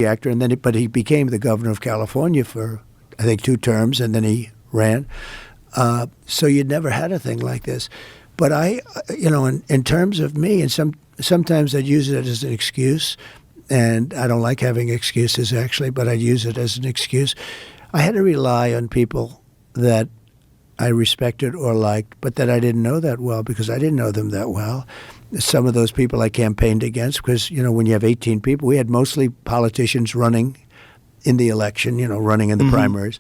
actor, and then but he became the governor of California for, I think, 2 terms, and then he ran. So you'd never had a thing like this. But in terms of me, and sometimes I'd use it as an excuse, and I don't like having excuses actually, but I'd use it as an excuse. I had to rely on people that I respected or liked, but that I didn't know that well because I didn't know them that well. Some of those people I campaigned against because, when you have 18 people, we had mostly politicians running in the election, running in the primaries.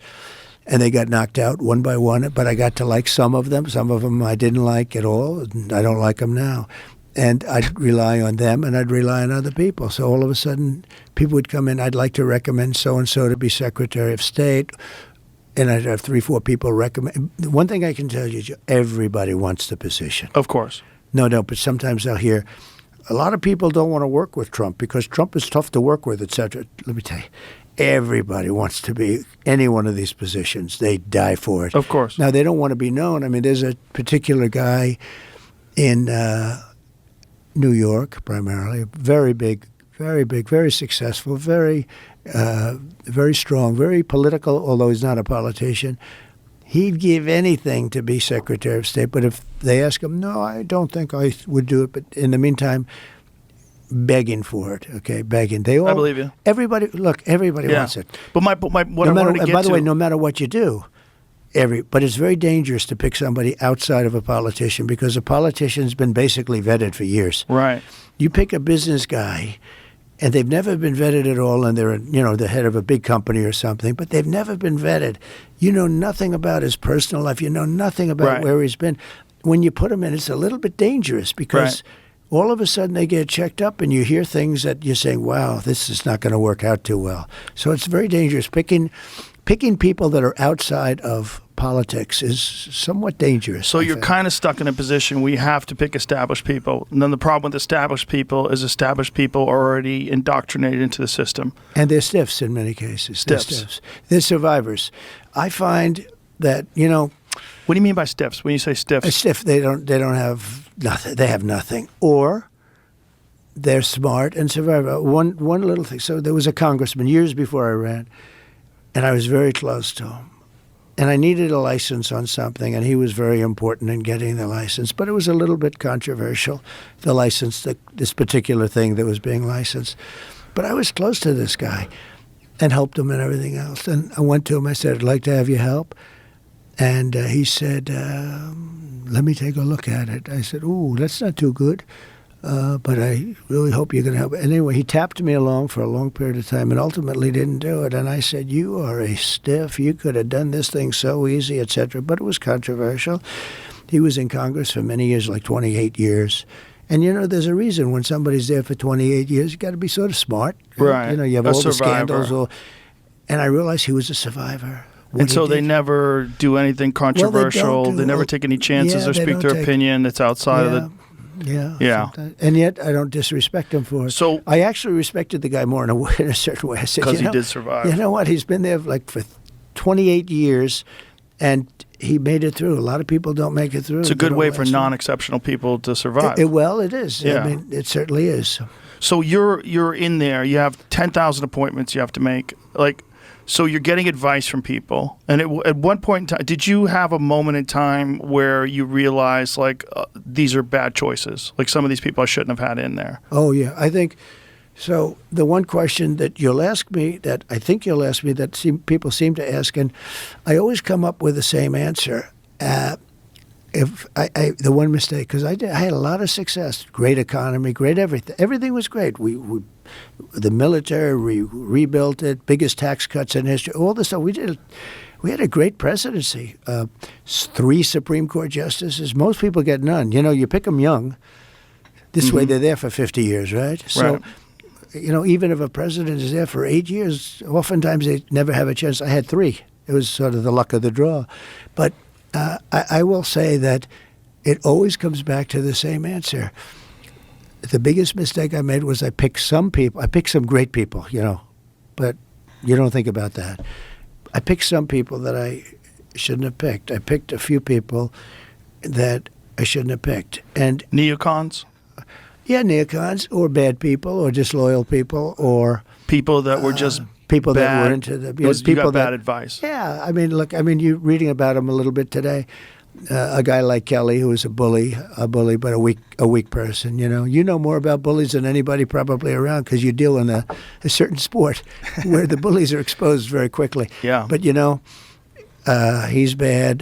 And they got knocked out one by one, but I got to like some of them. Some of them I didn't like at all, and I don't like them now. And I'd rely on them, and I'd rely on other people. So all of a sudden, people would come in, I'd like to recommend so-and-so to be Secretary of State, and I'd have 3, 4 people recommend. One thing I can tell you, Joe, everybody wants the position. Of course. No, but sometimes I'll hear, a lot of people don't want to work with Trump because Trump is tough to work with, et cetera. Let me tell you. Everybody wants to be any one of these positions. They die for it. Of course. Now, they don't want to be known. I mean, there's a particular guy in New York, primarily, very big, very successful, very strong, very political, although he's not a politician. He'd give anything to be Secretary of State. But if they ask him, no, I don't think I would do it. But in the meantime, begging for it, okay, begging. I believe you. Everybody wants it. But what I wanted to get by the to, way, no matter what you do, but it's very dangerous to pick somebody outside of a politician because a politician's been basically vetted for years. Right. You pick a business guy, and they've never been vetted at all, and they're the head of a big company or something, but they've never been vetted. You know nothing about his personal life. You know nothing about where he's been. When you put him in, it's a little bit dangerous because all of a sudden they get checked up and you hear things that you're saying, wow, this is not going to work out too well. So it's very dangerous. Picking people that are outside of politics is somewhat dangerous. So you're kind of stuck in a position where you have to pick established people. And then the problem with established people is established people are already indoctrinated into the system. And they're stiffs in many cases. Stiffs. They're survivors. I find that, What do you mean by stiffs? When you say stiffs? A stiff, they don't have nothing. They have nothing. Or they're smart and survive. One little thing. So there was a congressman years before I ran, and I was very close to him. And I needed a license on something, and he was very important in getting the license. But it was a little bit controversial, the license, this particular thing that was being licensed. But I was close to this guy and helped him and everything else. And I went to him. I said, I'd like to have your help. And he said, let me take a look at it. I said, ooh, that's not too good, but I really hope you're going to help. And anyway, he tapped me along for a long period of time and ultimately didn't do it. And I said, you are a stiff. You could have done this thing so easy, et cetera. But it was controversial. He was in Congress for many years, like 28 years. And, there's a reason when somebody's there for 28 years, you got to be sort of smart. Right. You have a all survivor. the scandals. And I realized he was a survivor. And so they never do anything controversial. They never take any chances or speak their opinion that's outside of the... Yeah. And yet I don't disrespect him for it. So I actually respected the guy more in a certain way. I said, because he did survive. You know what? He's been there for 28 years, and he made it through. A lot of people don't make it through. It's a good way for non-exceptional people to survive. It is. Yeah. I mean, it certainly is. So you're in there. You have 10,000 appointments you have to make. So you're getting advice from people. And at one point in time, did you have a moment in time where you realized, these are bad choices? Like some of these people I shouldn't have had in there. Oh, yeah. I think so. The one question that you'll ask me, that I think you'll ask me, that people seem to ask, and I always come up with the same answer. The one mistake, because I had a lot of success, great economy, great everything. Everything was great. The military, we rebuilt it, biggest tax cuts in history, all this stuff. We had a great presidency. 3 Supreme Court justices. Most people get none. You pick them young. This way they're there for 50 years, right? So, even if a president is there for 8 years, oftentimes they never have a chance. I had 3. It was sort of the luck of the draw. But I will say that it always comes back to the same answer. The biggest mistake I made was I picked some people. I picked some great people, but you don't think about that. I picked some people that I shouldn't have picked. I picked a few people that I shouldn't have picked. And neocons? Yeah, neocons, or bad people, or disloyal people, or People that were just people bad. that were into the You got bad advice. Yeah, I mean, look, you're reading about him a little bit today. A guy like Kelly, who was a bully, but a weak person. You know more about bullies than anybody probably around because you deal in a certain sport where the bullies are exposed very quickly. Yeah. But he's bad.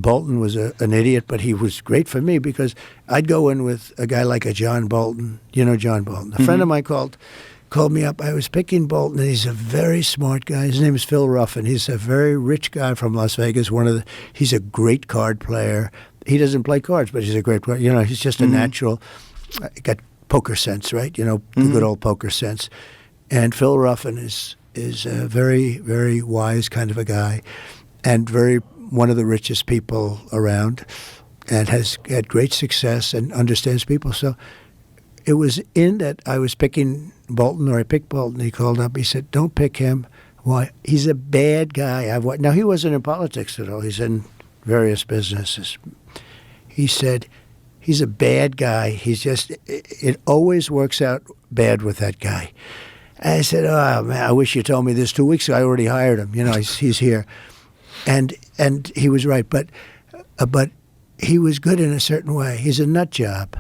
Bolton was an idiot, but he was great for me because I'd go in with a guy like a John Bolton. You know John Bolton. A friend of mine called me up. I was picking Bolton, and he's a very smart guy. His name is Phil Ruffin. He's a very rich guy from Las Vegas. He's a great card player. He doesn't play cards, but he's a great player. He's just a natural. Got poker sense, right? The good old poker sense. And Phil Ruffin is a very, very wise kind of a guy, and one of the richest people around, and has had great success and understands people. So it was in that I was picking Bolton, or I picked Bolton. He called up. He said, "Don't pick him. Why? He's a bad guy." Now, he wasn't in politics at all. He's in various businesses. He said, "He's a bad guy. It always works out bad with that guy." I said, "Oh, man, I wish you told me this 2 weeks ago. I already hired him. He's here." And he was right. But he was good in a certain way. He's a nut job.